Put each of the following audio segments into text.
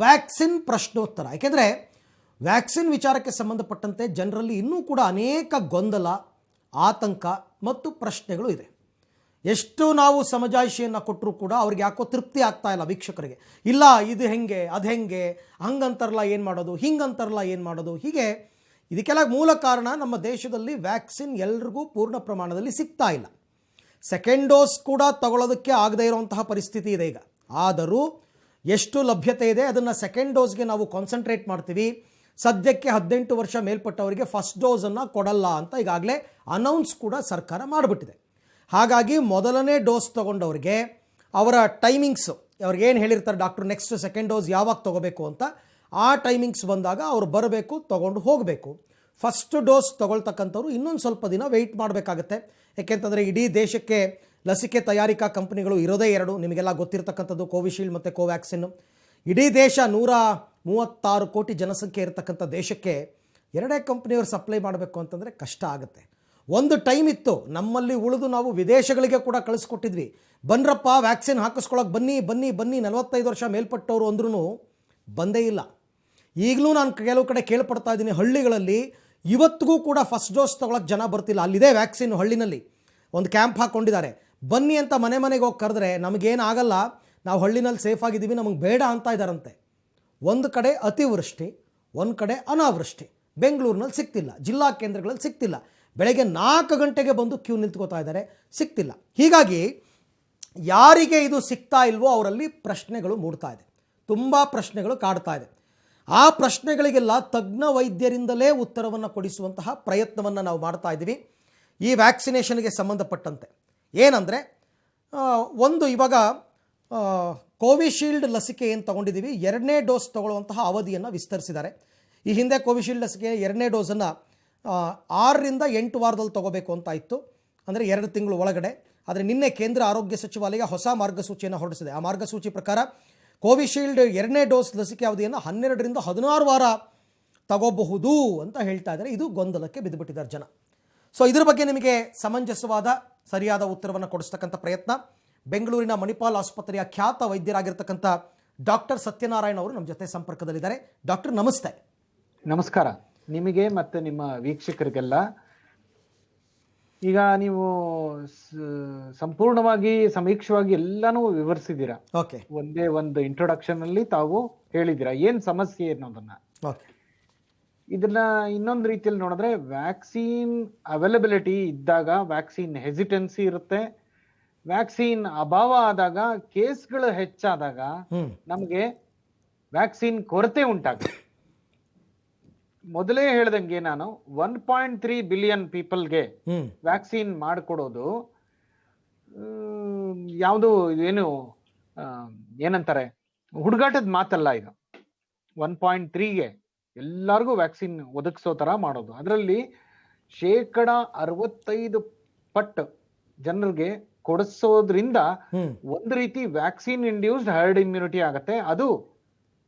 Vaccine ಪ್ರಶ್ನೋತ್ತರ. ಯಾಕೆಂದರೆ vaccine ವಿಚಾರಕ್ಕೆ ಸಂಬಂಧಪಟ್ಟಂತೆ ಜನರಲ್ಲಿ ಇನ್ನೂ ಕೂಡ ಅನೇಕ ಗೊಂದಲ, ಆತಂಕ ಮತ್ತು ಪ್ರಶ್ನೆಗಳು ಇದೆ. ಎಷ್ಟು ನಾವು ಸಮಜಾಯಿಷಿಯನ್ನು ಕೊಟ್ಟರೂ ಕೂಡ ಅವ್ರಿಗೆ ಯಾಕೋ ತೃಪ್ತಿ ಆಗ್ತಾ ಇಲ್ಲ ವೀಕ್ಷಕರಿಗೆ. ಇಲ್ಲ ಇದು ಹೆಂಗೆ, ಅದು ಹೆಂಗೆ, ಹಂಗಂತಾರಲ್ಲ ಏನು ಮಾಡೋದು, ಹಿಂಗಂತಾರಲ್ಲ ಏನು ಮಾಡೋದು. ಹೀಗೆ ಇದಕ್ಕೆಲ್ಲ ಮೂಲ ಕಾರಣ ನಮ್ಮ ದೇಶದಲ್ಲಿ ವ್ಯಾಕ್ಸಿನ್ ಎಲ್ರಿಗೂ ಪೂರ್ಣ ಪ್ರಮಾಣದಲ್ಲಿ ಸಿಗ್ತಾ ಇಲ್ಲ. ಸೆಕೆಂಡ್ ಡೋಸ್ ಕೂಡ ತಗೊಳ್ಳೋದಕ್ಕೆ ಆಗದೇ ಇರುವಂತಹ ಪರಿಸ್ಥಿತಿ ಇದೆ ಈಗ. ಆದರೂ ಎಷ್ಟು ಲಭ್ಯತೆ ಇದೆ ಅದನ್ನು ಸೆಕೆಂಡ್ ಡೋಸ್ಗೆ ನಾವು ಕಾನ್ಸಂಟ್ರೇಟ್ ಮಾಡ್ತೀವಿ. ಸದ್ಯಕ್ಕೆ 18 ವರ್ಷ ಮೇಲ್ಪಟ್ಟವರಿಗೆ ಫಸ್ಟ್ ಡೋಸನ್ನು ಕೊಡಲ್ಲ ಅಂತ ಈಗಾಗಲೇ ಅನೌನ್ಸ್ ಕೂಡ ಸರ್ಕಾರ ಮಾಡಿಬಿಟ್ಟಿದೆ. ಹಾಗಾಗಿ ಮೊದಲನೇ ಡೋಸ್ ತೊಗೊಂಡವ್ರಿಗೆ ಅವರ ಟೈಮಿಂಗ್ಸು, ಅವ್ರಿಗೇನು ಹೇಳಿರ್ತಾರೆ ಡಾಕ್ಟ್ರು, ನೆಕ್ಸ್ಟ್ ಸೆಕೆಂಡ್ ಡೋಸ್ ಯಾವಾಗ ತೊಗೋಬೇಕು ಅಂತ, ಆ ಟೈಮಿಂಗ್ಸ್ ಬಂದಾಗ ಅವರು ಬರಬೇಕು, ತೊಗೊಂಡು ಹೋಗಬೇಕು. ಫಸ್ಟ್ ಡೋಸ್ ತೊಗೊಳ್ತಕ್ಕಂಥವ್ರು ಇನ್ನೊಂದು ಸ್ವಲ್ಪ ದಿನ ವೆಯ್ಟ್ ಮಾಡಬೇಕಾಗತ್ತೆ. ಏಕೆಂತಂದರೆ ಇಡೀ ದೇಶಕ್ಕೆ ಲಸಿಕೆ ತಯಾರಿಕಾ ಕಂಪನಿಗಳು ಇರೋದೇ ಎರಡು, ನಿಮಗೆಲ್ಲ ಗೊತ್ತಿರತಕ್ಕಂಥದ್ದು ಕೋವಿಶೀಲ್ಡ್ ಮತ್ತು ಕೋವ್ಯಾಕ್ಸಿನ್. ಇಡೀ ದೇಶ 136 ಕೋಟಿ ಜನಸಂಖ್ಯೆ ಇರತಕ್ಕಂಥ ದೇಶಕ್ಕೆ ಎರಡೇ ಕಂಪ್ನಿಯವರು ಸಪ್ಲೈ ಮಾಡಬೇಕು ಅಂತಂದರೆ ಕಷ್ಟ ಆಗುತ್ತೆ. ಒಂದು ಟೈಮ್ ಇತ್ತು ನಮ್ಮಲ್ಲಿ ಉಳಿದು ನಾವು ವಿದೇಶಗಳಿಗೆ ಕೂಡ ಕಳಿಸ್ಕೊಟ್ಟಿದ್ವಿ. ಬನ್ರಪ್ಪ ವ್ಯಾಕ್ಸಿನ್ ಹಾಕಿಸ್ಕೊಳ್ಳೋಕೆ ಬನ್ನಿ ಬನ್ನಿ ಬನ್ನಿ, 45 ವರ್ಷ ಮೇಲ್ಪಟ್ಟವರು ಅಂದ್ರೂ ಬಂದೇ ಇಲ್ಲ. ಈಗಲೂ ನಾನು ಕೆಲವು ಕಡೆ ಕೇಳ್ಪಡ್ತಾ ಇದ್ದೀನಿ, ಹಳ್ಳಿಗಳಲ್ಲಿ ಇವತ್ತಿಗೂ ಕೂಡ ಫಸ್ಟ್ ಡೋಸ್ ತೊಗೊಳಕ್ಕೆ ಜನ ಬರ್ತಿಲ್ಲ. ಅಲ್ಲಿದೆ ವ್ಯಾಕ್ಸಿನ್, ಹಳ್ಳಿನಲ್ಲಿ ಒಂದು ಕ್ಯಾಂಪ್ ಹಾಕ್ಕೊಂಡಿದ್ದಾರೆ. ಬನ್ನಿ ಅಂತ ಮನೆ ಮನೆಗೆ ಹೋಗಿ ಕರೆದ್ರೆ ನಮಗೇನಾಗಲ್ಲ, ನಾವು ಹಳ್ಳಿನಲ್ಲಿ ಸೇಫ್ ಆಗಿದ್ದೀವಿ, ನಮಗೆ ಬೇಡ ಅಂತ ಇದ್ದಾರಂತೆ. ಒಂದು ಕಡೆ ಅತಿವೃಷ್ಟಿ, ಒಂದು ಕಡೆ ಅನಾವೃಷ್ಟಿ. ಬೆಂಗಳೂರಿನಲ್ಲಿ ಸಿಗ್ತಿಲ್ಲ, ಜಿಲ್ಲಾ ಕೇಂದ್ರಗಳಲ್ಲಿ ಸಿಗ್ತಿಲ್ಲ. ಬೆಳಗ್ಗೆ 4 ಗಂಟೆಗೆ ಬಂದು ಕ್ಯೂ ನಿಂತ್ಕೋತಾ ಇದ್ದಾರೆ, ಸಿಗ್ತಿಲ್ಲ. ಹೀಗಾಗಿ ಯಾರಿಗೆ ಇದು ಸಿಗ್ತಾ ಇಲ್ವೋ ಅವರಲ್ಲಿ ಪ್ರಶ್ನೆಗಳು ಮೂಡ್ತಾ ಇದೆ, ತುಂಬ ಪ್ರಶ್ನೆಗಳು ಕಾಡ್ತಾ ಇದೆ. ಆ ಪ್ರಶ್ನೆಗಳಿಗೆಲ್ಲ ತಜ್ಞ ವೈದ್ಯರಿಂದಲೇ ಉತ್ತರವನ್ನು ಕೊಡಿಸುವಂತಹ ಪ್ರಯತ್ನವನ್ನು ನಾವು ಮಾಡ್ತಾ ಇದ್ದೀವಿ ಈ ವ್ಯಾಕ್ಸಿನೇಷನ್ಗೆ ಸಂಬಂಧಪಟ್ಟಂತೆ. ಏನಂದರೆ, ಒಂದು ಇವಾಗ ಕೋವಿಶೀಲ್ಡ್ ಲಸಿಕೆ ಏನು ತೊಗೊಂಡಿದ್ದೀವಿ, 2ನೇ ಡೋಸ್ ತೊಗೊಳ್ಳುವಂತಹ ಅವಧಿಯನ್ನು ವಿಸ್ತರಿಸಿದ್ದಾರೆ. ಈ ಹಿಂದೆ ಕೋವಿಶೀಲ್ಡ್ ಲಸಿಕೆ 2ನೇ ಡೋಸನ್ನು 6 ರಿಂದ 8 ವಾರದಲ್ಲಿ ತೊಗೋಬೇಕು ಅಂತ ಇತ್ತು, ಅಂದರೆ 2 ತಿಂಗಳು ಒಳಗಡೆ. ಆದರೆ ನಿನ್ನೆ ಕೇಂದ್ರ ಆರೋಗ್ಯ ಸಚಿವಾಲಯ ಹೊಸ ಮಾರ್ಗಸೂಚಿಯನ್ನು ಹೊರಡಿಸಿದೆ. ಆ ಮಾರ್ಗಸೂಚಿ ಪ್ರಕಾರ ಕೋವಿಶೀಲ್ಡ್ 2ನೇ ಡೋಸ್ ಲಸಿಕೆ ಅವಧಿಯನ್ನು 12 ರಿಂದ 16 ವಾರ ತಗೋಬಹುದು ಅಂತ ಹೇಳ್ತಾ ಇದ್ದಾರೆ. ಇದು ಗೊಂದಲಕ್ಕೆ ಬಿದ್ದುಬಿಟ್ಟಿದ್ದಾರೆ ಜನ. ಸೊ ಇದ್ರ ಬಗ್ಗೆ ನಿಮಗೆ ಸಮಂಜಸವಾದ ಸರಿಯಾದ ಉತ್ತರವನ್ನು ಕೊಡಿಸ್ತಕ್ಕಂಥ ಪ್ರಯತ್ನ ಬೆಂಗಳೂರಿನ ಮಣಿಪಾಲ್ ಆಸ್ಪತ್ರೆಯ ಖ್ಯಾತ ವೈದ್ಯರಾಗಿರ್ತಕ್ಕಂಥ ಡಾಕ್ಟರ್ ಸತ್ಯನಾರಾಯಣ ಅವರು ನಮ್ಮ ಜೊತೆ ಸಂಪರ್ಕದಲ್ಲಿದ್ದಾರೆ. ಡಾಕ್ಟರ್ ನಮಸ್ತೆ. ನಮಸ್ಕಾರ ನಿಮಗೆ ಮತ್ತು ನಿಮ್ಮ ವೀಕ್ಷಕರಿಗೆಲ್ಲ. ಈಗ ನೀವು ಸಂಪೂರ್ಣವಾಗಿ ಸಮೀಕ್ಷವಾಗಿ ಎಲ್ಲಾನು ವಿವರಿಸಿದ್ದೀರಾ. ಒಂದೇ ಒಂದು ಇಂಟ್ರೊಡಕ್ಷನ್ ಅಲ್ಲಿ ತಾವು ಹೇಳಿದ್ದೀರಾ ಏನ್ ಸಮಸ್ಯೆ ಅನ್ನೋದನ್ನ. ಇದನ್ನ ಇನ್ನೊಂದು ರೀತಿಯಲ್ಲಿ ನೋಡಿದ್ರೆ, ವ್ಯಾಕ್ಸಿನ್ ಅವೈಲಬಿಲಿಟಿ ಇದ್ದಾಗ ವ್ಯಾಕ್ಸಿನ್ ಹೆಸಿಟೆನ್ಸಿ ಇರುತ್ತೆ, ವ್ಯಾಕ್ಸಿನ್ ಅಭಾವ ಆದಾಗ, ಕೇಸ್ಗಳು ಹೆಚ್ಚಾದಾಗ ನಮಗೆ ವ್ಯಾಕ್ಸಿನ್ ಕೊರತೆ ಉಂಟಾಗುತ್ತೆ. ಮೊದಲೇ ಹೇಳ್ದಂಗೆ ನಾನು 1.3 ಬಿಲಿಯನ್ ಪೀಪಲ್ಗೆ ವ್ಯಾಕ್ಸಿನ್ ಮಾಡಿಕೊಡೋದು ಯಾವುದು ಏನು ಏನಂತಾರೆ ಹುಡುಗಾಟದ ಮಾತಲ್ಲ. ಇದು 1.3ಗೆ ಎಲ್ಲರಿಗೂ ವ್ಯಾಕ್ಸಿನ್ ಒದಗಿಸೋ ತರ ಮಾಡೋದು. ಅದರಲ್ಲಿ 65% ಪಟ್ಟು ಜನರಿಗೆ ಕೊಡಿಸೋದ್ರಿಂದ ಒಂದು ರೀತಿ ವ್ಯಾಕ್ಸಿನ್ ಇಂಡ್ಯೂಸ್ಡ್ ಹರ್ಡ್ ಇಮ್ಯುನಿಟಿ ಆಗತ್ತೆ. ಅದು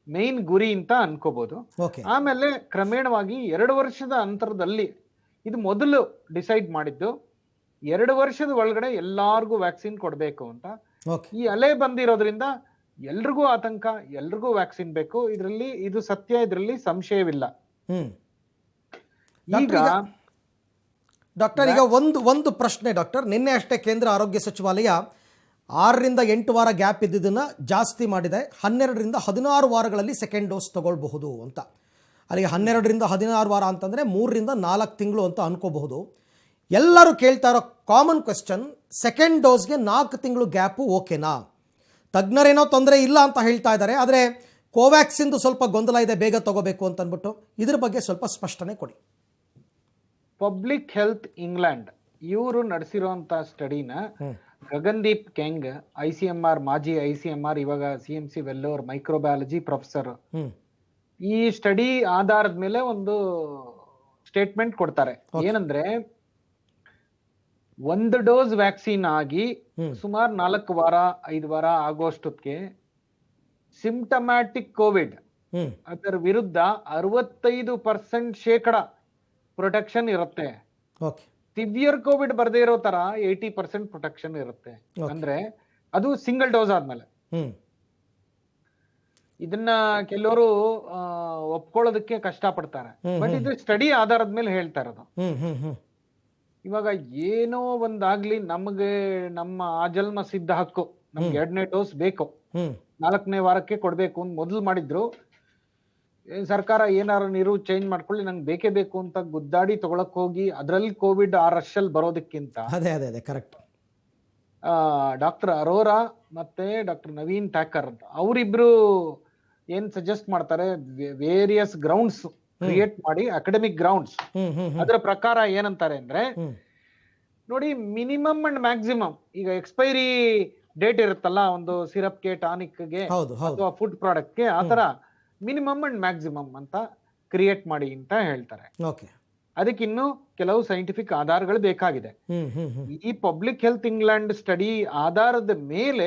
ಮೇನ್ ಗುರಿ ಅಂತ ಅನ್ಕೋಬಹುದು. ಆಮೇಲೆ ಕ್ರಮೇಣವಾಗಿ 2 ವರ್ಷದ ಅಂತರದಲ್ಲಿ, ಇದು ಮೊದಲು ಡಿಸೈಡ್ ಮಾಡಿದ್ದು 2 ವರ್ಷದ ಒಳಗಡೆ ಎಲ್ಲಾರ್ಗೂ ವ್ಯಾಕ್ಸಿನ್ ಕೊಡ್ಬೇಕು ಅಂತ. ಈ ಅಲೆ ಬಂದಿರೋದ್ರಿಂದ ಎಲ್ರಿಗೂ ಆತಂಕ, ಎಲ್ರಿಗೂ ವ್ಯಾಕ್ಸಿನ್ ಬೇಕು. ಇದರಲ್ಲಿ ಇದು ಸತ್ಯ, ಇದರಲ್ಲಿ ಸಂಶಯವಿಲ್ಲ. ಈಗ ಡಾಕ್ಟರ್, ಈಗ ಒಂದು ಪ್ರಶ್ನೆ ಡಾಕ್ಟರ್, ನಿನ್ನೆ ಅಷ್ಟೇ ಕೇಂದ್ರ ಆರೋಗ್ಯ ಸಚಿವಾಲಯ 6 ರಿಂದ 8 ವಾರ ಗ್ಯಾಪ್ ಇದ್ದಿದ್ದನ್ನು ಜಾಸ್ತಿ ಮಾಡಿದೆ. 12 ರಿಂದ 16 ವಾರಗಳಲ್ಲಿ ಸೆಕೆಂಡ್ ಡೋಸ್ ತಗೊಳ್ಬಹುದು ಅಂತ. ಅಲ್ಲಿಗೆ 12 ರಿಂದ 16 ವಾರ ಅಂತಂದರೆ 3 ರಿಂದ 4 ತಿಂಗಳು ಅಂತ ಅನ್ಕೋಬಹುದು. ಎಲ್ಲರೂ ಕೇಳ್ತಾ ಇರೋ ಕಾಮನ್ ಕ್ವೆಶ್ಚನ್, ಸೆಕೆಂಡ್ ಡೋಸ್ಗೆ 4 ತಿಂಗಳು ಗ್ಯಾಪು ಓಕೆನಾ? ತಜ್ಞರೇನೋ ತೊಂದರೆ ಇಲ್ಲ ಅಂತ ಹೇಳ್ತಾ ಇದ್ದಾರೆ, ಆದರೆ ಕೋವ್ಯಾಕ್ಸಿನ್ದು ಸ್ವಲ್ಪ ಗೊಂದಲ ಇದೆ, ಬೇಗ ತಗೋಬೇಕು ಅಂತ ಅಂದ್ಬಿಟ್ಟು. ಇದ್ರ ಬಗ್ಗೆ ಸ್ವಲ್ಪ ಸ್ಪಷ್ಟನೆ ಕೊಡಿ. ಪಬ್ಲಿಕ್ ಹೆಲ್ತ್ ಇಂಗ್ಲೆಂಡ್ ಇವರು ನಡೆಸಿರುವಂತ ಸ್ಟಡಿನ ಗಗನ್ದೀಪ್ ಕೆಂಗ್, ICMR ಮಾಜಿ ICMR, ಇವಾಗ CMC ವೆಲ್ಲೋರ್ ಮೈಕ್ರೋಬಯಾಲಜಿ ಪ್ರೊಫೆಸರ್, ಈ ಸ್ಟಡಿ ಆಧಾರದ ಮೇಲೆ ಒಂದು ಸ್ಟೇಟ್ಮೆಂಟ್ ಕೊಡ್ತಾರೆ. ಏನಂದ್ರೆ, 1 ಡೋಸ್ ವ್ಯಾಕ್ಸಿನ್ ಆಗಿ ಸುಮಾರು 4 ವಾರ 5 ವಾರ ಆಗೋಷ್ಟೊತ್ತಿಗೆ ಸಿಂಪ್ಟಮ್ಯಾಟಿಕ್ ಕೋವಿಡ್ ಅದರ ವಿರುದ್ಧ 65% ಪ್ರೊಟೆಕ್ಷನ್ ಇರುತ್ತೆ. ಸಿವಿಯರ್ ಕೋವಿಡ್ ಬರ್ದೇ ಇರೋ ತರ 80% ಪ್ರೊಟೆಕ್ಷನ್ ಇರುತ್ತೆ. ಅಂದ್ರೆ ಅದು ಸಿಂಗಲ್ ಡೋಸ್ ಆದ್ಮೇಲೆ. ಇದನ್ನ ಕೆಲವರು ಒಪ್ಕೊಳ್ಳೋದಕ್ಕೆ ಕಷ್ಟಪಡ್ತಾರೆ. ಬಟ್ ಇದು ಸ್ಟಡಿ ಆಧಾರದ ಮೇಲೆ ಹೇಳ್ತಾ ಇರೋದು. ಇವಾಗ ಏನೋ ಒಂದಾಗ್ಲಿ ನಮಗೆ ನಮ್ಮ ಆಜನ್ಮ ಸಿದ್ಧ ಹಕ್ಕು, ನಮ್ಗೆ 2ನೇ ಡೋಸ್ ಬೇಕು, 4ನೇ ವಾರಕ್ಕೆ ಕೊಡ್ಬೇಕು ಅಂತ ಮೊದಲು ಮಾಡಿದ್ರು. ಸರ್ಕಾರ ಏನಾರು ನೀರು ಚೇಂಜ್ ಮಾಡ್ಕೊಳ್ಳಿ, ನಂಗೆ ಬೇಕೇ ಬೇಕು ಅಂತ ಗುದ್ದಾಡಿ ತಗೊಳಕ್ ಹೋಗಿ ಅದ್ರಲ್ಲಿ ಕೋವಿಡ್ ಆ ರಶ್ ಅಲ್ಲಿ ಬರೋದಕ್ಕಿಂತ ಅದೇ ಕರೆಕ್ಟ್. ಡಾಕ್ಟರ್ ಅರೋರಾ ಮತ್ತೆ ಡಾಕ್ಟರ್ ನವೀನ್ ಟ್ಯಾಕರ್ ಅಂತ ಅವರಿಬ್ರು ಏನ್ ಸಜೆಸ್ಟ್ ಮಾಡ್ತಾರೆ, ವೇರಿಯಸ್ ಗ್ರೌಂಡ್ಸ್ ಕ್ರಿಯೇಟ್ ಮಾಡಿ, ಅಕಾಡೆಮಿಕ್ ಗ್ರೌಂಡ್ಸ್, ಅದರ ಪ್ರಕಾರ ಏನಂತಾರೆ ಅಂದ್ರೆ, ನೋಡಿ ಮಿನಿಮಮ್ ಅಂಡ್ ಮ್ಯಾಕ್ಸಿಮಮ್, ಈಗ ಎಕ್ಸ್ಪೈರಿ ಡೇಟ್ ಇರುತ್ತಲ್ಲ ಒಂದು ಸಿರಪ್ಗೆ, ಟಾನಿಕ್ಗೆ ಅಥವಾ ಫುಡ್ ಪ್ರಾಡಕ್ಟ್ಗೆ, ಆತರ ಮಿನಿಮಮ್ ಅಂಡ್ ಮ್ಯಾಕ್ಸಿಮಮ್ ಅಂತ ಕ್ರಿಯೇಟ್ ಮಾಡಿ ಅಂತ ಹೇಳ್ತಾರೆ. ಅದಕ್ಕಿನ್ನು ಕೆಲವು ಸೈಂಟಿಫಿಕ್ ಆಧಾರಗಳು ಬೇಕಾಗಿದೆ. ಈ ಪಬ್ಲಿಕ್ ಹೆಲ್ತ್ ಇಂಗ್ಲೆಂಡ್ ಸ್ಟಡಿ ಆಧಾರದ ಮೇಲೆ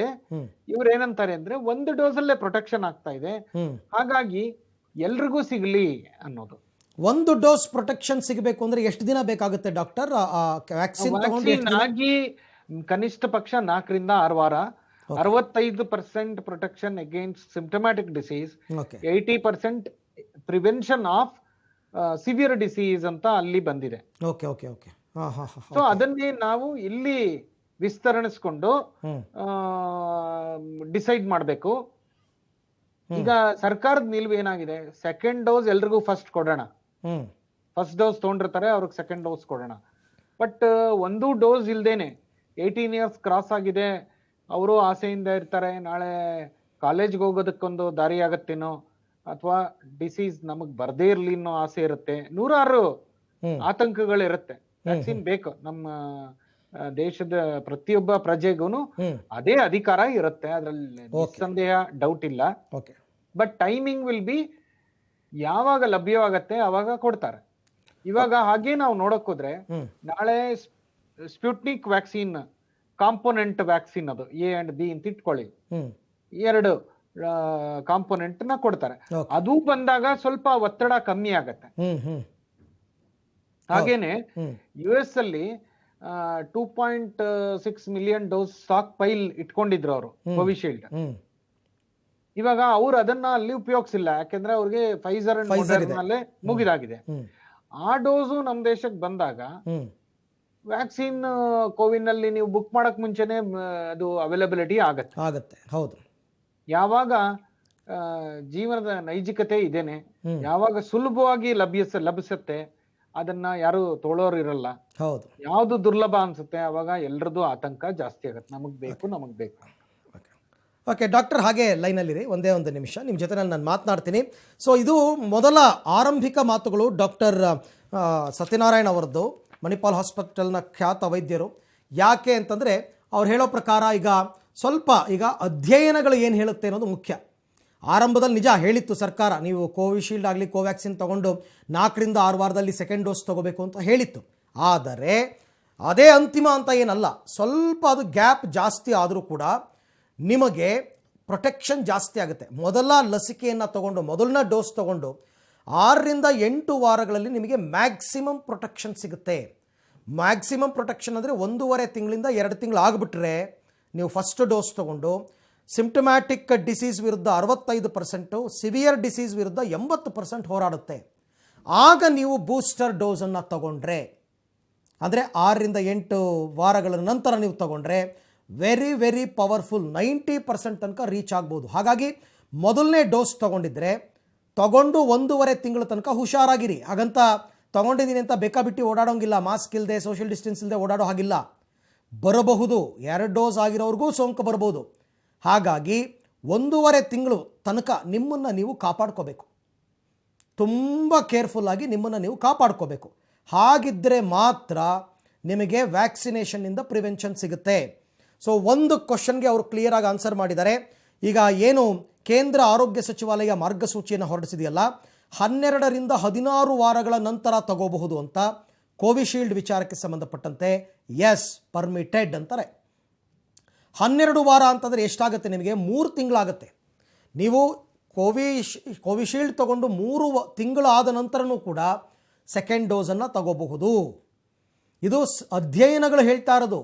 ಇವ್ರು ಏನಂತಾರೆ ಅಂದ್ರೆ, ಒಂದು ಡೋಸ್ ಅಲ್ಲೇ ಪ್ರೊಟೆಕ್ಷನ್ ಆಗ್ತಾ ಇದೆ, ಹಾಗಾಗಿ ಎಲ್ರಿಗೂ ಸಿಗ್ಲಿ ಅನ್ನೋದು. ಒಂದು ಡೋಸ್ ಪ್ರೊಟೆಕ್ಷನ್ ಸಿಗಬೇಕು ಅಂದ್ರೆ ಎಷ್ಟು ದಿನ ಬೇಕಾಗುತ್ತೆ ಡಾಕ್ಟರ್? ವ್ಯಾಕ್ಸಿನ್ ಆಗಿ ಕನಿಷ್ಠ ಪಕ್ಷ 4 ರಿಂದ 6 ವಾರ. 65% protection against symptomatic disease, 80% prevention of severe disease ಅಂತ ಅಲ್ಲಿ ಬಂದಿದೆ. ಸೊ ಅದನ್ನೇ ನಾವು ಇಲ್ಲಿ ವಿಸ್ತರಿಸಿಕೊಂಡು ಡಿಸೈಡ್ ಮಾಡಬೇಕು. ಈಗ ಸರ್ಕಾರದ ನಿಲುವು ಏನಾಗಿದೆ, 2nd ಡೋಸ್ ಎಲ್ರಿಗೂ ಫಸ್ಟ್ ಕೊಡೋಣ, ಫಸ್ಟ್ ಡೋಸ್ ತಗೊಂಡಿರ್ತಾರೆ ಅವ್ರಿಗೆ 2nd ಡೋಸ್ ಕೊಡೋಣ. ಬಟ್ ಒಂದು ಡೋಸ್ ಇಲ್ದೇನೆ 18 ಇಯರ್ಸ್ ಕ್ರಾಸ್ ಆಗಿದೆ, ಅವರು ಆಸೆಯಿಂದ ಇರ್ತಾರೆ, ನಾಳೆ ಕಾಲೇಜ್ಗೆ ಹೋಗೋದಕ್ಕೊಂದು ದಾರಿ ಆಗತ್ತೇನೋ, ಅಥವಾ ಡಿಸೀಸ್ ನಮಗ್ ಬರ್ದೇ ಇರ್ಲಿ ಅನ್ನೋ ಆಸೆ ಇರುತ್ತೆ, 106 ಆತಂಕಗಳಿರುತ್ತೆ. ವ್ಯಾಕ್ಸಿನ್ ಬೇಕು, ನಮ್ಮ ದೇಶದ ಪ್ರತಿಯೊಬ್ಬ ಪ್ರಜೆಗೂ ಅದೇ ಅಧಿಕಾರ ಇರುತ್ತೆ, ಅದ್ರಲ್ಲಿ ನಿಸ್ಸಂದೇಹ ಡೌಟ್ ಇಲ್ಲ. ಬಟ್ ಟೈಮಿಂಗ್ ವಿಲ್ ಬಿ ಯಾವಾಗ ಲಭ್ಯವಾಗತ್ತೆ ಅವಾಗ ಕೊಡ್ತಾರೆ. ಇವಾಗ ಹಾಗೆ ನಾವು ನೋಡಕ್ ಹೋದ್ರೆ, ನಾಳೆ ಸ್ಪ್ಯುಟ್ನಿಕ್ ವ್ಯಾಕ್ಸಿನ್ ಕಾಂಪೋನೆಂಟ್ ವ್ಯಾಕ್ಸಿನ್, ಅದು A and B ಅಂತ ಇಟ್ಕೊಳ್ಳಿ, 2 ಕಾಂಪೋನೆಂಟ್ ನ ಕೊಡ್ತಾರೆ. ಅದು ಬಂದಾಗ ಸ್ವಲ್ಪ ಒತ್ತಡ ಕಮ್ಮಿ ಆಗತ್ತೆ. ಹಾಗೇನೆ US ಅಲ್ಲಿ 2.6 ಮಿಲಿಯನ್ ಡೋಸ್ ಸ್ಟಾಕ್ ಪೈಲ್ ಇಟ್ಕೊಂಡಿದ್ರು ಅವರು ಕೋವಿಶೀಲ್ಡ್. ಇವಾಗ ಅವ್ರು ಅದನ್ನ ಅಲ್ಲಿ ಉಪಯೋಗಿಸಿಲ್ಲ, ಯಾಕೆಂದ್ರೆ ಅವ್ರಿಗೆ ಫೈಸರ್ ಅಂಡ್ ಮೊಡರ್ನಾಲ್ಲೇ ಮುಗಿದಾಗಿದೆ. ಆ ಡೋಸು ನಮ್ ದೇಶಕ್ಕೆ ಬಂದಾಗ ವ್ಯಾಕ್ಸಿನ್ ಕೋವಿನ್ ಅಲ್ಲಿ ನೀವು ಬುಕ್ ಮಾಡಕ್ ಮುಂಚೆನೆ ಅದು ಅವೈಲಬಿಲಿಟಿ ಆಗತ್ತೆ. ಹೌದು. ಯಾವಾಗ ಜೀವನದ ನೈಜಿಕತೆ ಇದೇನೆ, ಯಾವಾಗ ಸುಲಭವಾಗಿ ಲಭಿಸುತ್ತೆ, ಅದನ್ನ ಯಾರು ತೊಳೋರು ಇರಲ್ಲ. ಯಾವ್ದು ದುರ್ಲಭ ಅನ್ಸುತ್ತೆ ಅವಾಗ ಎಲ್ರದ್ದು ಆತಂಕ ಜಾಸ್ತಿ ಆಗತ್ತೆ, ನಮಗ್ ಬೇಕು. ಓಕೆ ಡಾಕ್ಟರ್, ಹಾಗೆ ಲೈನಲ್ಲಿರಿ, ಒಂದೇ ಒಂದು ನಿಮಿಷ ನಿಮ್ಮ ಜೊತೆ ನಾನು ಮಾತನಾಡ್ತೀನಿ. ಸೊ ಇದು ಮೊದಲ ಆರಂಭಿಕ ಮಾತುಗಳು ಡಾಕ್ಟರ್ ಸತ್ಯನಾರಾಯಣ್ ಅವರದ್ದು, ಮಣಿಪಾಲ್ ಹಾಸ್ಪಿಟಲ್ನ ಖ್ಯಾತ ವೈದ್ಯರು. ಯಾಕೆ ಅಂತಂದರೆ ಅವ್ರು ಹೇಳೋ ಪ್ರಕಾರ ಈಗ ಅಧ್ಯಯನಗಳು ಏನು ಹೇಳುತ್ತೆ ಅನ್ನೋದು ಮುಖ್ಯ. ಆರಂಭದಲ್ಲಿ ನಿಜ ಹೇಳಿತ್ತು ಸರ್ಕಾರ, ನೀವು ಕೋವಿಶೀಲ್ಡ್ ಆಗಲಿ ಕೋವ್ಯಾಕ್ಸಿನ್ ತೊಗೊಂಡು 4 ರಿಂದ 6 ವಾರದಲ್ಲಿ 2nd ಡೋಸ್ ತೊಗೋಬೇಕು ಅಂತ ಹೇಳಿತ್ತು. ಆದರೆ ಅದೇ ಅಂತಿಮ ಅಂತ ಏನಲ್ಲ, ಸ್ವಲ್ಪ ಅದು ಗ್ಯಾಪ್ ಜಾಸ್ತಿ ಆದರೂ ಕೂಡ ನಿಮಗೆ ಪ್ರೊಟೆಕ್ಷನ್ ಜಾಸ್ತಿ ಆಗುತ್ತೆ. ಮೊದಲ ಲಸಿಕೆಯನ್ನು ತಗೊಂಡು, ಮೊದಲನೇ ಡೋಸ್ ತಗೊಂಡು 6 ರಿಂದ 8 ವಾರಗಳಲ್ಲಿ ನಿಮಗೆ ಮ್ಯಾಕ್ಸಿಮಮ್ ಪ್ರೊಟೆಕ್ಷನ್ ಸಿಗುತ್ತೆ. ಮ್ಯಾಕ್ಸಿಮಮ್ ಪ್ರೊಟೆಕ್ಷನ್ ಅಂದರೆ 1.5 ತಿಂಗಳಿಂದ 2 ತಿಂಗಳು ಆಗಿಬಿಟ್ರೆ ನೀವು ಫಸ್ಟ್ ಡೋಸ್ ತೊಗೊಂಡು ಸಿಂಪ್ಟಮ್ಯಾಟಿಕ್ ಡಿಸೀಸ್ ವಿರುದ್ಧ 65%, ಸಿವಿಯರ್ ಡಿಸೀಸ್ ವಿರುದ್ಧ 80% ಹೋರಾಡುತ್ತೆ. ಆಗ ನೀವು ಬೂಸ್ಟರ್ ಡೋಸನ್ನು ತಗೊಂಡ್ರೆ, ಅಂದರೆ 6 ರಿಂದ 8 ವಾರಗಳ ನಂತರ ನೀವು ತಗೊಂಡ್ರೆ ವೆರಿ ವೆರಿ ಪವರ್ಫುಲ್, 90% ತನಕ ರೀಚ್ ಆಗ್ಬೋದು. ಹಾಗಾಗಿ ಮೊದಲನೇ ಡೋಸ್ ತೊಗೊಂಡಿದ್ರೆ ತಗೊಂಡು 1.5 ತಿಂಗಳ ತನಕ ಹುಷಾರಾಗಿರಿ. ಹಾಗಂತ ತೊಗೊಂಡಿದ್ದೀನಿ ಅಂತ ಬೇಕಾಬಿಟ್ಟು ಓಡಾಡೋಂಗಿಲ್ಲ, ಮಾಸ್ಕ್ ಇಲ್ಲದೆ ಸೋಷಿಯಲ್ ಡಿಸ್ಟೆನ್ಸ್ ಇಲ್ಲದೆ ಓಡಾಡೋ ಹಾಗಿಲ್ಲ. ಬರಬಹುದು, 2 ಡೋಸ್ ಆಗಿರೋರಿಗೂ ಸೋಂಕು ಬರ್ಬೋದು. ಹಾಗಾಗಿ 1.5 ತಿಂಗಳು ತನಕ ನಿಮ್ಮನ್ನು ನೀವು ಕಾಪಾಡ್ಕೋಬೇಕು, ತುಂಬ ಕೇರ್ಫುಲ್ಲಾಗಿ ನಿಮ್ಮನ್ನು ನೀವು ಕಾಪಾಡ್ಕೋಬೇಕು. ಹಾಗಿದ್ದರೆ ಮಾತ್ರ ನಿಮಗೆ ವ್ಯಾಕ್ಸಿನೇಷನ್ನಿಂದ ಪ್ರಿವೆನ್ಷನ್ ಸಿಗುತ್ತೆ. ಸೊ ಒಂದು ಕ್ವಶನ್ಗೆ ಅವರು ಕ್ಲಿಯರಾಗಿ ಆನ್ಸರ್ ಮಾಡಿದ್ದಾರೆ. ಈಗ ಏನು ಕೇಂದ್ರ ಆರೋಗ್ಯ ಸಚಿವಾಲಯ ಮಾರ್ಗಸೂಚಿಯನ್ನು ಹೊರಡಿಸಿದೆಯಲ್ಲ, 12 ರಿಂದ 16 ವಾರಗಳ ನಂತರ ತಗೋಬಹುದು ಅಂತ ಕೋವಿಶೀಲ್ಡ್ ವಿಚಾರಕ್ಕೆ ಸಂಬಂಧಪಟ್ಟಂತೆ ಎಸ್ ಪರ್ಮಿಟೆಡ್ ಅಂತಾರೆ. 12 ವಾರ ಅಂತಂದರೆ ಎಷ್ಟಾಗುತ್ತೆ ನಿಮಗೆ? 3 ತಿಂಗಳಾಗುತ್ತೆ. ನೀವು ಕೋವಿಶೀಲ್ಡ್ ತಗೊಂಡು 3 ತಿಂಗಳಾದ ನಂತರನೂ ಕೂಡ 2nd ಡೋಸನ್ನು ತಗೋಬಹುದು. ಇದು ಅಧ್ಯಯನಗಳು ಹೇಳ್ತಾ ಇರೋದು,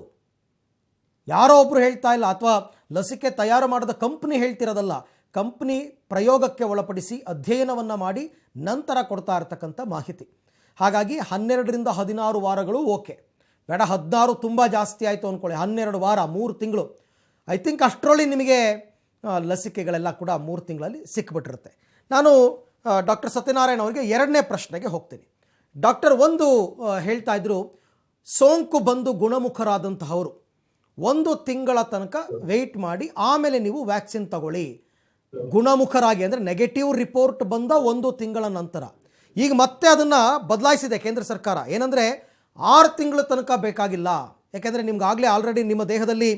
ಯಾರೋ ಒಬ್ಬರು ಹೇಳ್ತಾ ಇಲ್ಲ, ಅಥವಾ ಲಸಿಕೆ ತಯಾರು ಮಾಡಿದ ಕಂಪ್ನಿ ಹೇಳ್ತಿರೋದಲ್ಲ. ಕಂಪ್ನಿ ಪ್ರಯೋಗಕ್ಕೆ ಒಳಪಡಿಸಿ ಅಧ್ಯಯನವನ್ನು ಮಾಡಿ ನಂತರ ಕೊಡ್ತಾ ಇರತಕ್ಕಂಥ ಮಾಹಿತಿ. ಹಾಗಾಗಿ 12ರಿಂದ 16 ವಾರಗಳು ಓಕೆ, ಬೇಡ 16 ತುಂಬ ಜಾಸ್ತಿ ಆಯಿತು ಅಂದ್ಕೊಳ್ಳಿ, 12 ವಾರ 3 ತಿಂಗಳು, ಐ ಥಿಂಕ್ ಅಷ್ಟರೊಳಗೆ ನಿಮಗೆ ಲಸಿಕೆಗಳೆಲ್ಲ ಕೂಡ 3 ತಿಂಗಳಲ್ಲಿ ಸಿಕ್ಬಿಟ್ಟಿರುತ್ತೆ. ನಾನು ಡಾಕ್ಟರ್ ಸತ್ಯನಾರಾಯಣ ಅವರಿಗೆ 2ನೇ ಪ್ರಶ್ನೆಗೆ ಹೋಗ್ತೀನಿ. ಡಾಕ್ಟರ್, ಒಂದು ಹೇಳ್ತಾ ಇದ್ರು, ಸೋಂಕು ಬಂದು ಗುಣಮುಖರಾದಂತಹವರು 1 ತಿಂಗಳ ತನಕ ವೆಯ್ಟ್ ಮಾಡಿ ಆಮೇಲೆ ನೀವು ವ್ಯಾಕ್ಸಿನ್ ತಗೊಳ್ಳಿ. ಗುಣಮುಖರಾಗಿ ಅಂದರೆ ನೆಗೆಟಿವ್ ರಿಪೋರ್ಟ್ ಬಂದ 1 ತಿಂಗಳ ನಂತರ. ಈಗ ಮತ್ತೆ ಅದನ್ನು ಬದಲಾಯಿಸಿದೆ ಕೇಂದ್ರ ಸರ್ಕಾರ. ಏನಂದರೆ 6 ತಿಂಗಳ ತನಕ ಬೇಕಾಗಿಲ್ಲ, ಯಾಕೆಂದರೆ ನಿಮ್ಗೆ ಆಗಲೇ ಆಲ್ರೆಡಿ ನಿಮ್ಮ ದೇಹದಲ್ಲಿ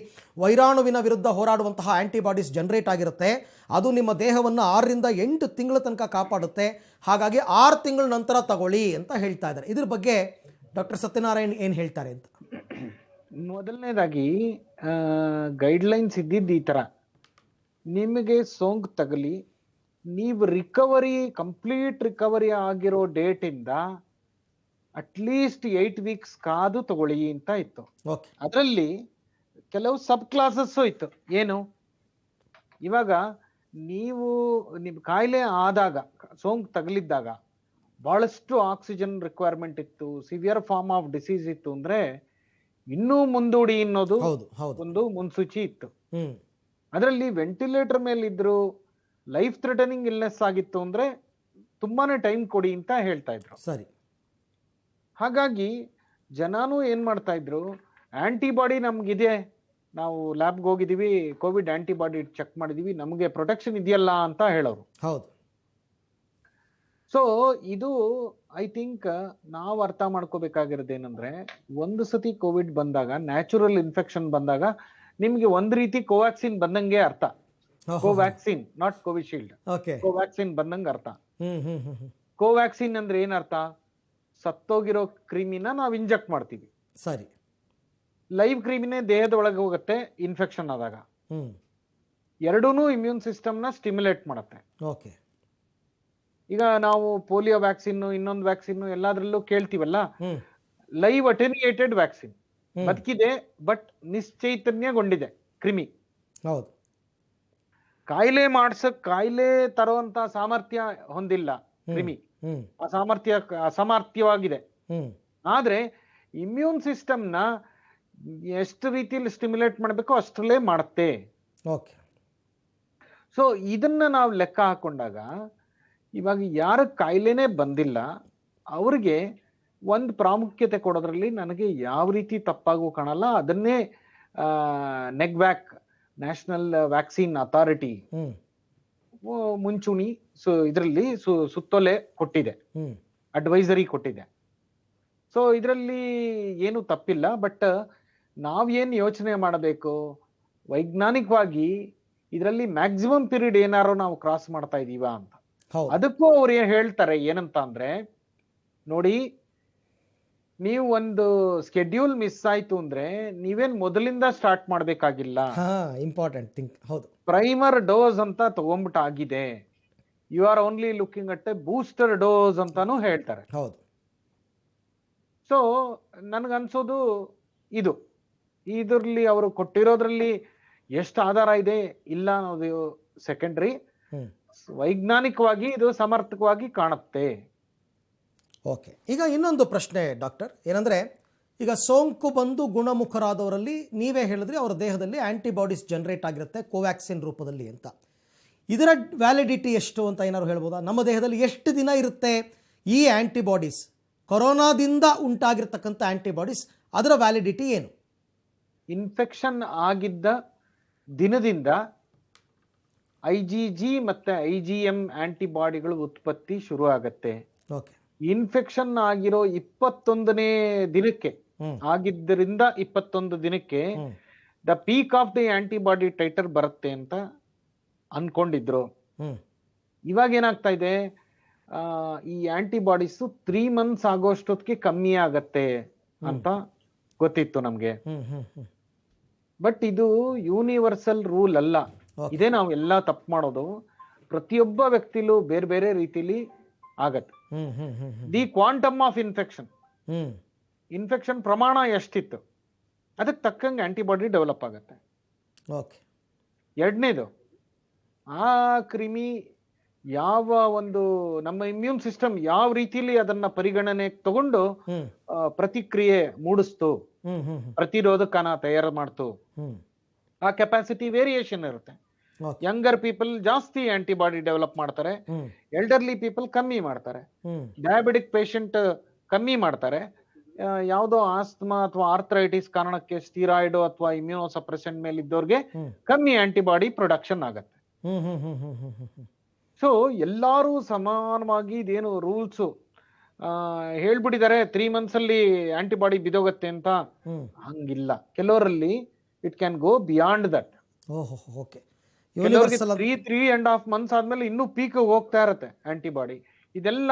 ವೈರಾಣುವಿನ ವಿರುದ್ಧ ಹೋರಾಡುವಂತಹ ಆ್ಯಂಟಿಬಾಡೀಸ್ ಜನರೇಟ್ ಆಗಿರುತ್ತೆ. ಅದು ನಿಮ್ಮ ದೇಹವನ್ನು 6ರಿಂದ 8 ತಿಂಗಳ ತನಕ ಕಾಪಾಡುತ್ತೆ. ಹಾಗಾಗಿ 6 ತಿಂಗಳ ನಂತರ ತಗೊಳ್ಳಿ ಅಂತ ಹೇಳ್ತಾ ಇದ್ದಾರೆ. ಇದ್ರ ಬಗ್ಗೆ ಡಾಕ್ಟರ್ ಸತ್ಯನಾರಾಯಣ್ ಏನು ಹೇಳ್ತಾರೆ ಅಂತ? ಮೊದಲನೇದಾಗಿ ಗೈಡ್ಲೈನ್ಸ್ ಇದ್ದಿದ್ದು ಈ ಥರ, ನಿಮಗೆ ಸೋಂಕು ತಗಲಿ, ನೀವು ಕಂಪ್ಲೀಟ್ ರಿಕವರಿ ಆಗಿರೋ ಡೇಟಿಂದ ಅಟ್ಲೀಸ್ಟ್ 8 ವೀಕ್ಸ್ ಕಾದು ತಗೊಳ್ಳಿ ಅಂತ ಇತ್ತು. ಅದರಲ್ಲಿ ಕೆಲವು ಸಬ್ ಕ್ಲಾಸಸ್ ಇತ್ತು. ಏನು, ಇವಾಗ ನೀವು ನಿಮ್ ಕಾಯಿಲೆ ಆದಾಗ, ಸೋಂಕು ತಗಲಿದ್ದಾಗ ಬಹಳಷ್ಟು ಆಕ್ಸಿಜನ್ ರಿಕ್ವೈರ್ಮೆಂಟ್ ಇತ್ತು, ಸಿವಿಯರ್ ಫಾರ್ಮ್ ಆಫ್ ಡಿಸೀಸ್ ಇತ್ತು ಅಂದ್ರೆ ಇನ್ನೂ ಮುಂದೂಡಿ ಅನ್ನೋದು ಒಂದು ಮುನ್ಸೂಚಿ ಇತ್ತು. ಅದರಲ್ಲಿ ವೆಂಟಿಲೇಟರ್ ಮೇಲೆ ಇದ್ರು, ಲೈಫ್ ಥ್ರೆಟನಿಂಗ್ ಇಲ್ನೆಸ್ ಆಗಿತ್ತು ಅಂದ್ರೆ ತುಂಬಾನೇ ಟೈಮ್ ಕೊಡಿ ಅಂತ ಹೇಳ್ತಾ ಇದ್ರು. ಸರಿ. ಹಾಗಾಗಿ ಜನನು ಏನ್ ಮಾಡ್ತಾ ಇದ್ರು, ಆಂಟಿಬಾಡಿ ನಮ್ಗಿದೆ, ನಾವು ಲ್ಯಾಬ್ಗೆ ಹೋಗಿದೀವಿ, ಕೋವಿಡ್ ಆಂಟಿಬಾಡಿ ಚೆಕ್ ಮಾಡಿದೀವಿ, ನಮಗೆ ಪ್ರೊಟೆಕ್ಷನ್ ಇದೆಯಲ್ಲ ಅಂತ ಹೇಳೋರು. ಹೌದು. ಸೊ ಇದು ಐ ಥಿಂಕ್ ನಾವು ಅರ್ಥ ಮಾಡ್ಕೋಬೇಕಾಗಿರೋದೇನಂದ್ರೆ, ಒಂದು ಸತಿ ಕೋವಿಡ್ ಬಂದಾಗ, ನ್ಯಾಚುರಲ್ ಇನ್ಫೆಕ್ಷನ್ ಬಂದಾಗ ನಿಮ್ಗೆ ಒಂದ್ ರೀತಿ ಕೋವ್ಯಾಕ್ಸಿನ್ ಬಂದಂಗೆ ಅರ್ಥ. ಕೋವ್ಯಾಕ್ಸಿನ್, ನಾಟ್ ಕೋವಿಶೀಲ್ಡ್, ಕೋವ್ಯಾಕ್ಸಿನ್ ಬಂದಂಗೆ ಅರ್ಥ. ಕೋವ್ಯಾಕ್ಸಿನ್ ಅಂದ್ರೆ ಏನ್ ಅರ್ಥ? ಸತ್ತೋಗಿರೋ ಕ್ರಿಮಿನ ನಾವು ಇಂಜೆಕ್ಟ್ ಮಾಡ್ತೀವಿ. ಸರಿ. ಲೈವ್ ಕ್ರಿಮಿನೇ ದೇಹದ ಒಳಗೆ ಹೋಗುತ್ತೆ ಇನ್ಫೆಕ್ಷನ್ ಆದಾಗ. ಎರಡೂನು ಇಮ್ಯೂನ್ ಸಿಸ್ಟಮ್ ನ ಸ್ಟಿಮ್ಯುಲೇಟ್ ಮಾಡುತ್ತೆ. ಓಕೆ. ಈಗ ನಾವು ಪೋಲಿಯೋ ವ್ಯಾಕ್ಸಿನ್, ಇನ್ನೊಂದು ವ್ಯಾಕ್ಸಿನ್ ಎಲ್ಲಾದ್ರಲ್ಲೂ ಕೇಳ್ತೀವಲ್ಲ, ಲೈವ್ ಅಟೆನ್ಯೂಯೇಟೆಡ್ ವ್ಯಾಕ್ಸಿನ್, ಬದುಕಿದೆ ಬಟ್ ನಿಶ್ಚೈತನ್ಯಗೊಂಡಿದೆ ಕ್ರಿಮಿ. ಹೌದು. ಕಾಯಿಲೆ ತರುವಂತ ಸಾಮರ್ಥ್ಯ ಹೊಂದಿಲ್ಲ ಕ್ರಿಮಿ, ಅಸಾಮರ್ಥ್ಯವಾಗಿದೆ. ಆದ್ರೆ ಇಮ್ಯೂನ್ ಸಿಸ್ಟಮ್ ನ ಎಷ್ಟು ರೀತಿಯಲ್ಲಿ ಸ್ಟಿಮ್ಯುಲೇಟ್ ಮಾಡಬೇಕು ಅಷ್ಟರಲ್ಲೇ ಮಾಡುತ್ತೆ. ಓಕೆ. ಸೊ ಇದನ್ನ ನಾವು ಲೆಕ್ಕ ಹಾಕೊಂಡಾಗ, ಇವಾಗ ಯಾರ ಕಾಯಿಲೆನೇ ಬಂದಿಲ್ಲ ಅವ್ರಿಗೆ ಒಂದು ಪ್ರಾಮುಖ್ಯತೆ ಕೊಡೋದ್ರಲ್ಲಿ ನನಗೆ ಯಾವ ರೀತಿ ತಪ್ಪಾಗೂ ಕಾಣಲ್ಲ. ಅದನ್ನೇ ನೆಗ್ವ್ಯಾಕ್, ನ್ಯಾಷನಲ್ ವ್ಯಾಕ್ಸಿನ್ ಅಥಾರಿಟಿ ಮುಂಚೂಣಿ ಇದರಲ್ಲಿ ಸುತ್ತೋಲೆ ಕೊಟ್ಟಿದೆ, ಅಡ್ವೈಸರಿ ಕೊಟ್ಟಿದೆ. ಸೊ ಇದರಲ್ಲಿ ಏನು ತಪ್ಪಿಲ್ಲ. ಬಟ್ ನಾವೇನ್ ಯೋಚನೆ ಮಾಡಬೇಕು, ವೈಜ್ಞಾನಿಕವಾಗಿ ಇದರಲ್ಲಿ ಮ್ಯಾಕ್ಸಿಮಮ್ ಪೀರಿಯಡ್ ಏನಾರು ನಾವು ಕ್ರಾಸ್ ಮಾಡ್ತಾ ಇದೀವ ಅಂತ. ಅದಕ್ಕೂ ಅವ್ರು ಹೇಳ್ತಾರೆ ಏನಂತ ಅಂದ್ರೆ, ನೋಡಿ ನೀವು ಒಂದು ಸ್ಕೆಡ್ಯೂಲ್ ಮಿಸ್ ಆಯ್ತು ಅಂದ್ರೆ ನೀವೇನ್ ಮೊದಲಿಂದ ಸ್ಟಾರ್ಟ್ ಮಾಡ್ಬೇಕಾಗಿಲ್ಲ. Important thing. ಹೌದು. ಪ್ರೈಮರ್ ಡೋಸ್ ಅಂತ ತಗೊಂಡ್ಬಿಟ್ಟು ಆಗಿದೆ, you are only looking at a booster dose ಅಂತಾನು ಹೇಳ್ತಾರೆ. ಹೌದು. ಸೊ ನನ್ಗನ್ಸೋದು ಇದರಲ್ಲಿ ಅವರು ಕೊಟ್ಟಿರೋದ್ರಲ್ಲಿ ಎಷ್ಟು ಆಧಾರ ಇದೆ ಇಲ್ಲ ಅನ್ನೋದು ಸೆಕೆಂಡ್ರಿ. ವೈಜ್ಞಾನಿಕವಾಗಿ ಇದು ಸಮರ್ಥಕವಾಗಿ ಕಾಣುತ್ತೆ. ಓಕೆ. ಈಗ ಇನ್ನೊಂದು ಪ್ರಶ್ನೆ ಡಾಕ್ಟರ್, ಏನಂದರೆ ಈಗ ಸೋಂಕು ಬಂದು ಗುಣಮುಖರಾದವರಲ್ಲಿ ನೀವೇ ಹೇಳಿದ್ರಿ ಅವರ ದೇಹದಲ್ಲಿ ಆ್ಯಂಟಿಬಾಡೀಸ್ ಜನರೇಟ್ ಆಗಿರುತ್ತೆ ಕೋವ್ಯಾಕ್ಸಿನ್ ರೂಪದಲ್ಲಿ ಅಂತ. ಇದರ ವ್ಯಾಲಿಡಿಟಿ ಎಷ್ಟು ಅಂತ ಏನಾದ್ರು ಹೇಳ್ಬೋದಾ? ನಮ್ಮ ದೇಹದಲ್ಲಿ ಎಷ್ಟು ದಿನ ಇರುತ್ತೆ ಈ ಆ್ಯಂಟಿಬಾಡೀಸ್, ಕೊರೋನಾದಿಂದ ಉಂಟಾಗಿರ್ತಕ್ಕಂಥ ಆ್ಯಂಟಿಬಾಡೀಸ್, ಅದರ ವ್ಯಾಲಿಡಿಟಿ ಏನು? ಇನ್ಫೆಕ್ಷನ್ ಆಗಿದ್ದ ದಿನದಿಂದ IgG ಮತ್ತೆ IgM ಆಂಟಿಬಾಡಿಗಳು ಉತ್ಪತ್ತಿ ಶುರು ಆಗತ್ತೆ. ಓಕೆ. ಇನ್ಫೆಕ್ಷನ್ ಆಗಿರೋ 21ನೇ ದಿನಕ್ಕೆ ಆಗಿದ್ದರಿಂದ 21 ದಿನಕ್ಕೆ the peak of the antibody tighter ಬರುತ್ತೆ ಅಂತ ಅನ್ಕೊಂಡಿದ್ರು. ಇವಾಗ ಏನಾಗ್ತಾ ಇದೆ, ಈ ಆಂಟಿಬಾಡೀಸ್ 3 ಮಂತ್ಸ್ ಆಗೋಷ್ಟೊತ್ತಿಗೆ ಕಮ್ಮಿ ಆಗತ್ತೆ ಅಂತ ಗೊತ್ತಿತ್ತು ನಮ್ಗೆ. ಬಟ್ ಇದು ಯೂನಿವರ್ಸಲ್ ರೂಲ್ ಅಲ್ಲ. ಇದೇ ನಾವು ಎಲ್ಲ ತಪ್ಪು ಮಾಡೋದು. ಪ್ರತಿಯೊಬ್ಬ ವ್ಯಕ್ತಿಲೂ ಬೇರೆ ಬೇರೆ ರೀತಿಲಿ ಆಗತ್ತೆ. ದಿ ಕ್ವಾಂಟಮ್ ಆಫ್ ಇನ್ಫೆಕ್ಷನ್ ಪ್ರಮಾಣ ಎಷ್ಟಿತ್ತು ಅದಕ್ಕೆ ತಕ್ಕಂಗೆ ಆಂಟಿಬಾಡಿ ಡೆವಲಪ್ ಆಗತ್ತೆ. ಎರಡನೇದು, ಆ ಕ್ರಿಮಿ ಯಾವ ಒಂದು ನಮ್ಮ ಇಮ್ಯೂನ್ ಸಿಸ್ಟಮ್ ಯಾವ ರೀತಿಲಿ ಅದನ್ನ ಪರಿಗಣನೆಗೆ ತಗೊಂಡು ಪ್ರತಿಕ್ರಿಯೆ ಮೂಡಿಸ್ತು, ಪ್ರತಿರೋಧಕನ ತಯಾರು ಮಾಡ್ತು, ಆ ಕೆಪಾಸಿಟಿ ವೇರಿಯೇಷನ್ ಇರುತ್ತೆ. ಯಂಗರ್ ಪೀಪಲ್ ಜಾಸ್ತಿ ಆಂಟಿಬಾಡಿ ಡೆವಲಪ್ ಮಾಡ್ತಾರೆ, ಎಲ್ಡರ್ಲಿ ಪೀಪಲ್ ಕಮ್ಮಿ ಮಾಡ್ತಾರೆ, ಡಯಾಬಿಟಿಕ್ ಪೇಷಂಟ್ ಕಮ್ಮಿ ಮಾಡ್ತಾರೆ. ಯಾವುದೋ ಆಸ್ತಮಾ ಅಥವಾ ಆರ್ಥರೈಟಿಸ್ ಕಾರಣಕ್ಕೆ ಸ್ಟೀರಾಯ್ಡ್ ಅಥವಾ ಇಮ್ಯೂನೋ ಸಪ್ರೆಷನ್ ಮೇಲೆ ಇದ್ದವ್ರಿಗೆ ಕಮ್ಮಿ ಆಂಟಿಬಾಡಿ ಪ್ರೊಡಕ್ಷನ್ ಆಗತ್ತೆ. ಸೊ ಎಲ್ಲಾರು ಸಮಾನವಾಗಿ ಇದೇನು ರೂಲ್ಸ್ ಹೇಳ್ಬಿಟ್ಟಿದ್ದಾರೆ 3 months ಅಲ್ಲಿ ಆಂಟಿಬಾಡಿ ಬಿದೋಗತ್ತೆ ಅಂತ, ಹಂಗಿಲ್ಲ. ಕೆಲವರಲ್ಲಿ it can go beyond that. ಕೆಲವರಿಗೆ 3.5 months ಆದ್ಮೇಲೆ ಇನ್ನೂ ಪೀಕ್ ಹೋಗ್ತಾ ಇರತ್ತೆ ಆಂಟಿಬಾಡಿ. ಇದೆಲ್ಲ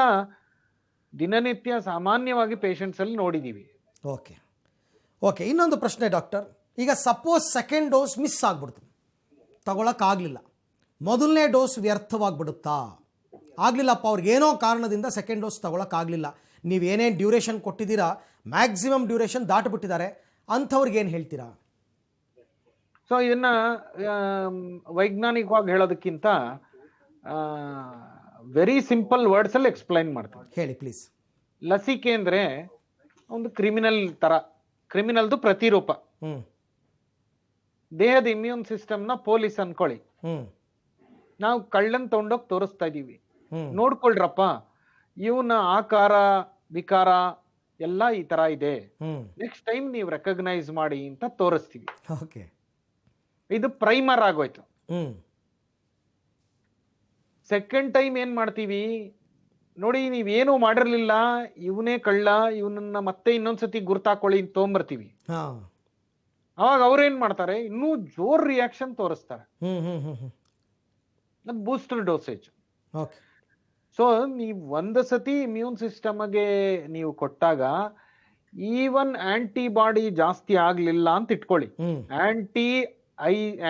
ದಿನನಿತ್ಯ ಸಾಮಾನ್ಯವಾಗಿ ಪೇಷಂಟ್ಸ್ ಅಲ್ಲಿ ನೋಡಿದೀವಿ. ಓಕೆ ಇನ್ನೊಂದು ಪ್ರಶ್ನೆ ಡಾಕ್ಟರ್, ಈಗ ಸಪೋಸ್ ಸೆಕೆಂಡ್ ಡೋಸ್ ಮಿಸ್ ಆಗ್ಬಿಡ್ತು, ತಗೊಳಕ್ಕಾಗಲಿಲ್ಲ, ಮೊದಲನೇ ಡೋಸ್ ವ್ಯರ್ಥವಾಗ್ಬಿಡುತ್ತಾ? ಆಗಲಿಲ್ಲಪ್ಪ, ಅವ್ರಿಗೇನೋ ಕಾರಣದಿಂದ ಸೆಕೆಂಡ್ ಡೋಸ್ ತಗೊಳಕ್ಕಾಗಲಿಲ್ಲ, ನೀವೇನೇನು ಡ್ಯೂರೇಷನ್ ಕೊಟ್ಟಿದ್ದೀರಾ ಮ್ಯಾಕ್ಸಿಮಮ್ ಡ್ಯೂರೇಷನ್ ದಾಟಿಬಿಟ್ಟಿದ್ದಾರೆ, ಅಂಥವ್ರಿಗೆ ಏನು ಹೇಳ್ತೀರಾ? ಸೊ ಇದನ್ನ ವೈಜ್ಞಾನಿಕವಾಗಿ ಹೇಳೋದಕ್ಕಿಂತ ವೆರಿ ಸಿಂಪಲ್ ವರ್ಡ್ಸ್ ಅಲ್ಲಿ ಎಕ್ಸ್ಪ್ಲೈನ್ ಮಾಡ್ತೀನಿ, ಹೇಳಿ ಪ್ಲೀಸ್. ಲಸಿಕೆ ಅಂದ್ರೆ ಒಂದು ಕ್ರಿಮಿನಲ್ ತರ, ಕ್ರಿಮಿನಲ್ದು ಪ್ರತಿರೂಪ. ದೇಹದ ಇಮ್ಯೂನ್ ಸಿಸ್ಟಮ್ ನ ಪೊಲೀಸ್ ಅನ್ಕೊಳ್ಳಿ. ನಾವು ಕಳ್ಳನ್ ತಗೊಂಡೋಗಿ ತೋರಿಸ್ತಾ ಇದೀವಿ, ನೋಡ್ಕೊಳ್ರಪ್ಪ ಇವನ ಆಕಾರ ವಿಕಾರ ಎಲ್ಲ ಈ ತರ ಇದೆ, ನೆಕ್ಸ್ಟ್ ಟೈಮ್ ನೀವು ರೆಕಗ್ನೈಸ್ ಮಾಡಿ ಅಂತ ತೋರಿಸ್ತೀವಿ. ಇದು ಪ್ರೈಮರ್ ಆಗೋಯ್ತು. ಸೆಕೆಂಡ್ ಟೈಮ್ ಏನ್ ಮಾಡ್ತೀವಿ, ನೋಡಿ ನೀವೇನು ಮಾಡಿರ್ಲಿಲ್ಲ, ಇವನೇ ಕಳ್ಳ, ಇವನನ್ನ ಮತ್ತೆ ಇನ್ನೊಂದ್ಸತಿ ಗುರ್ತಾಕೊಳ್ಳಿ ಅಂತ ತಗೊಂಬರ್ತೀವಿ. ಅವಾಗ ಅವ್ರೇನ್ ಮಾಡ್ತಾರೆ, ಇನ್ನೂ ಜೋರ್ ರಿಯಾಕ್ಷನ್ ತೋರಿಸ್ತಾರೆ. ಅದು ಬೂಸ್ಟರ್ ಡೋಸೇಜ್. ಸೊ ನೀವು ಒಂದು ಸತಿ ಇಮ್ಯೂನ್ ಸಿಸ್ಟಮ್ಗೆ ನೀವು ಕೊಟ್ಟಾಗ ಈವನ್ ಆಂಟಿಬಾಡಿ ಜಾಸ್ತಿ ಆಗ್ಲಿಲ್ಲ ಅಂತ ಇಟ್ಕೊಳ್ಳಿ,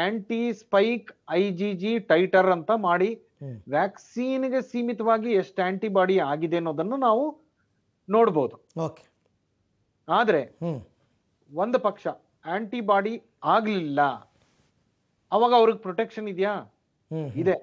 ಆಂಟಿ ಸ್ಪೈಕ್ IgG ಟೈಟರ್ ಅಂತ ಮಾಡಿ ವ್ಯಾಕ್ಸಿನ್ಗೆ ಸೀಮಿತವಾಗಿ ಎಷ್ಟು ಆಂಟಿಬಾಡಿ ಆಗಿದೆ ಅನ್ನೋದನ್ನು ನಾವು ನೋಡ್ಬೋದು. ಆದ್ರೆ ಒಂದು ಪಕ್ಷ ಆಂಟಿಬಾಡಿ ಆಗ್ಲಿಲ್ಲ, ಅವಾಗ ಅವ್ರಿಗೆ ಪ್ರೊಟೆಕ್ಷನ್ ಇದೆಯಾ? ಇದೆ.